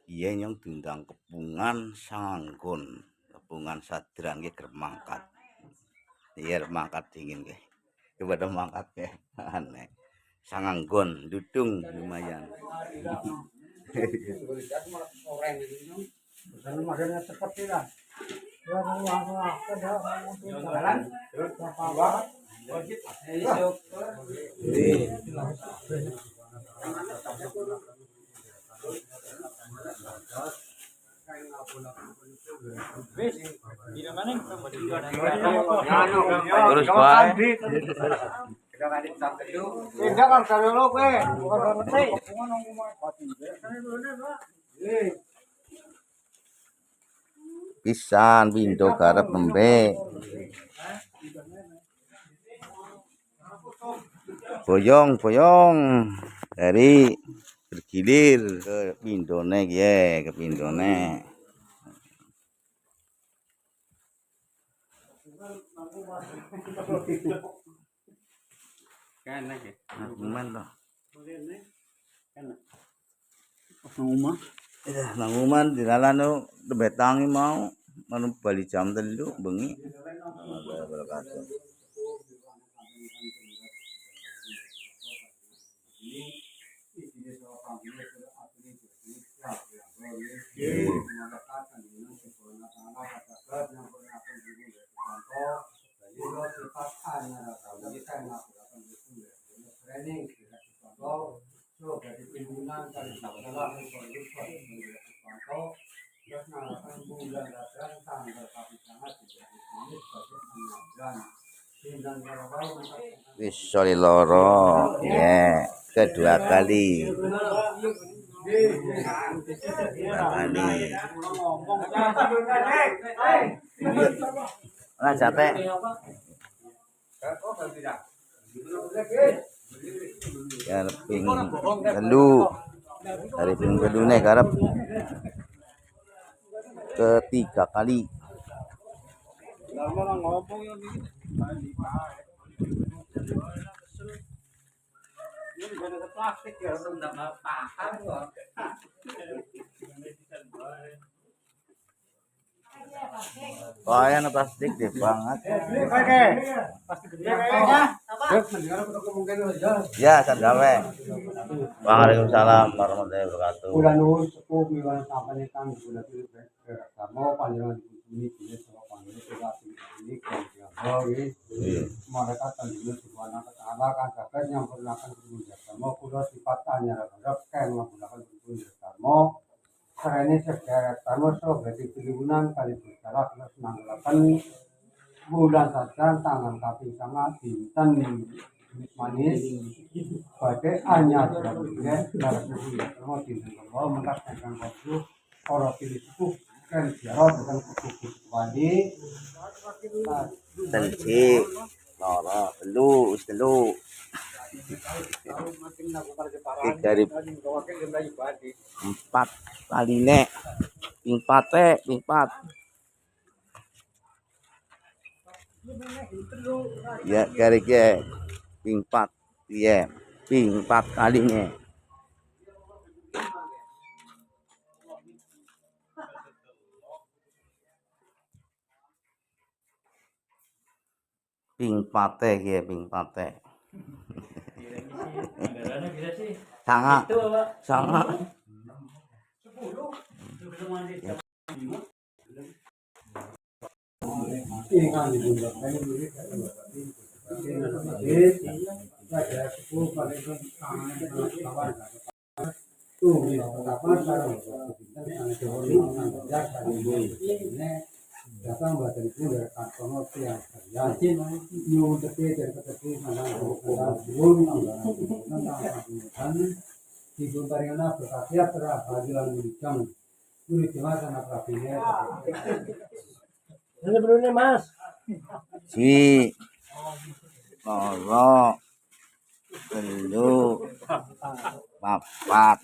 Iya nyong diundang kepungan sanggon, kepungan sadran ge ker mangkat. Iya mangkat dingin ge. Kepada mangkat ge aneh. Sanganggon dudung lumayan. Terus bae. Pisan pindo garap nembe. Boyong dari bergilir ke pindone ye, ke pindone. Nang uman dilalano betangi mau manu bali jam 3 bengi. Wis sore loro ya kedua kali. Nah jate ya ping telu dari ping kedune garap ketiga kali. Kaya na plastik deh banget. Ya, sandawe. Waalaikumsalam warahmatullahi wabarakatuh. Karena sejarah termasuk berarti triliunan kali berjalan plus 68 bulan saja tangan kaki sangat dinten manis pada hanya berarti dalam sebulan terus dinten kalau mengatakan waktu orang pilih suku kan jarang dengan suku bandi Tensi loro telu dari 4 kali nek ping 4 ya dari ke ping 4 ya ping 4 kalinya ping 4 ya ping 4 sangat datang badan itu dari kantor tiang jadi new dari ketemu di Buntarina berkasiat terhadiran jam ini gimana sana prapinya ini belum mas si loro telu papat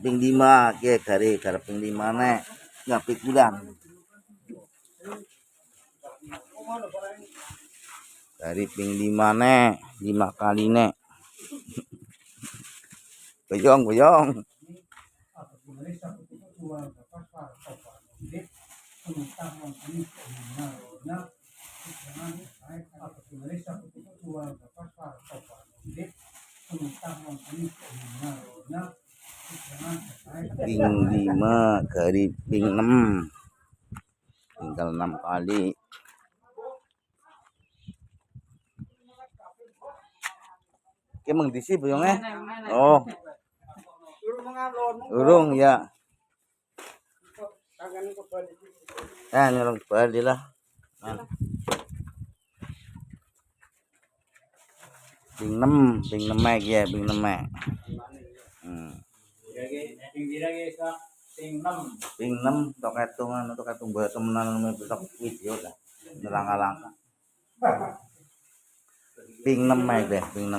ping 5 ke dari ping 5 nek ngapik bulan dari ping 5 nek 5 kali nek boyong Ping 5 dari ping 6, tinggal 6 kali. Emang di sini boyongnya? Oh, urung ya. Nyolong kembali lah. Ping 6 ya, ping 6. Ping 6 tok etungan tok etung bae temenan besok video lah. Nerang-langka. Ping 6 deh, ping 6.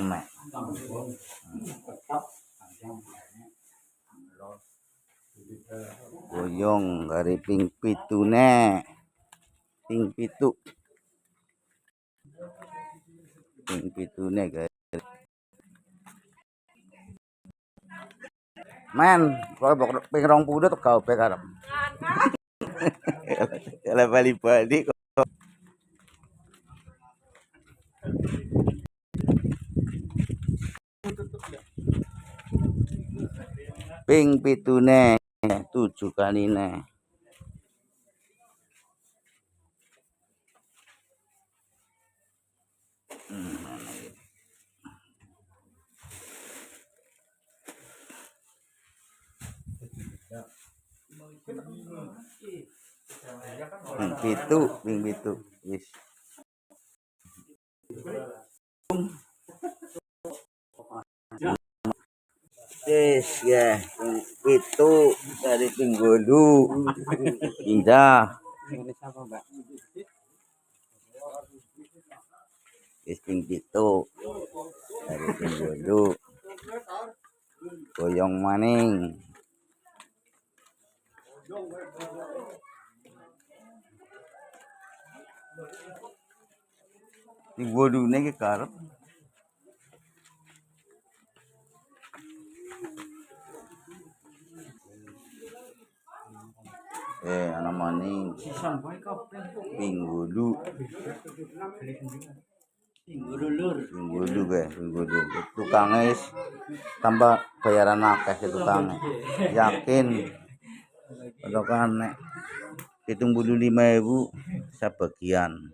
Boyong dari ping 7 ping 7. Ping 7 guys. Men, kok ping 20 tok gawe karep. Kalau bali-bali kok. Ping 7 7 kali nih. Ping pitu wis. Yes ya, ping pitu dari ping 8. Indah. Wis ping pitu dari ping 8. Boyong maning. Di bodune ki karep. Ana maning. Ping 8. Pinggulu guys, pinggulu. Tukangnya tambah bayaran akeh ke tukangnya. Yakin. Kalau kan 75.000 sebagian.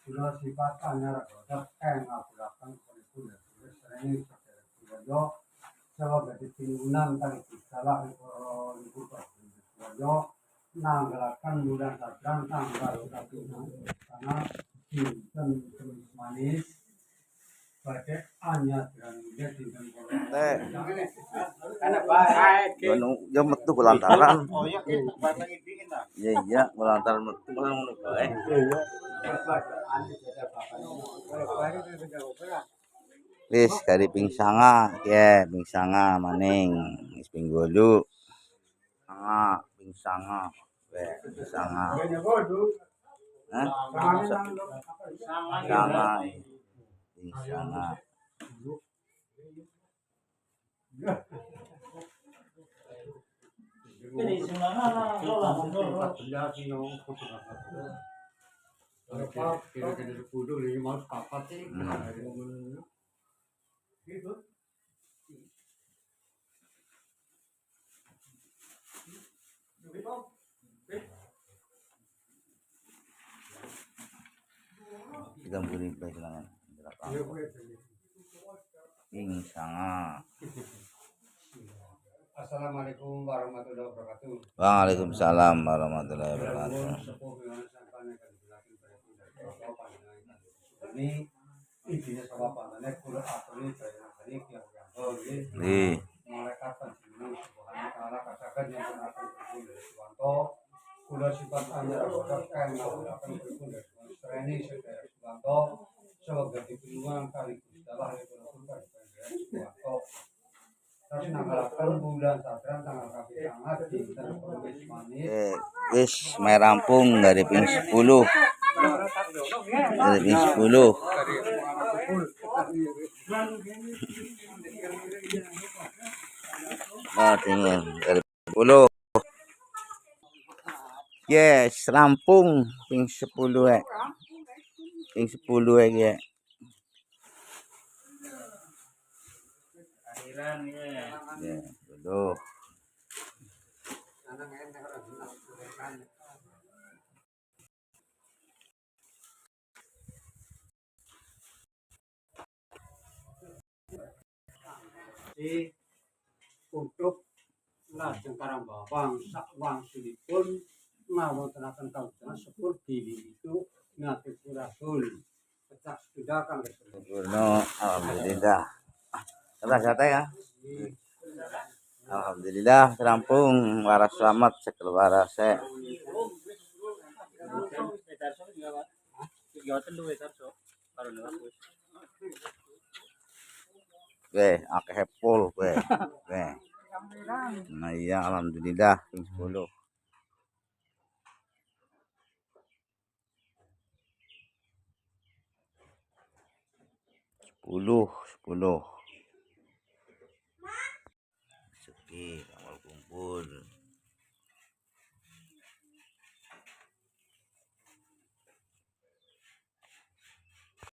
Sudah sifatnya rakyat ngapurakan kuliah ini sebagai timbunan kali salah itu nanggalakan bulan Sadran tanggal 1 karena dinten Kemis Manis pada hanya dan dinten Yo metu lantaran. Iya, lantaran metu ngono bae. Wis kari ping 9 ya, ping 9 maning. Wis ping 8. Ping 9. Ping 9. Hah? Sama. Ping 9. Kita beri silakan. Ping 9. Assalamualaikum warahmatullahi wabarakatuh. Waalaikumsalam warahmatullahi wabarakatuh. Ini intinya sama pandangan kulit atau ini mereka pensiun Subhanahu taala katakan yang mengatur hukum dari Suwanto kulit sifat hanya berdasarkan menggunakan hukum dari Sereni saudara Suwanto sebagai dipilih kali kustalah yang berlaku pada Suwanto terus nanggalaken bulan Satran tanggal kapisangat dinten Kemis Manis. Wis may rampung dari ping 10. Dari ping 10. Oh, dingin dari 10. Yes, rampung ping 10 ya. Ping 10 ya. Ya, dulu. Untuk lajeng karambawang sak wangsulipun ngawontenaken kawutan sepur bilih itu ngaturul pecah sepeda kang Gurno, alhamdulillah. Terima kasih ya. Alhamdulillah rampung waras selamat sekeluarga saya. Oke, akeh pol kowe. Oke. Nah iya alhamdulillah ping 10. 10. Segi awal kumpul.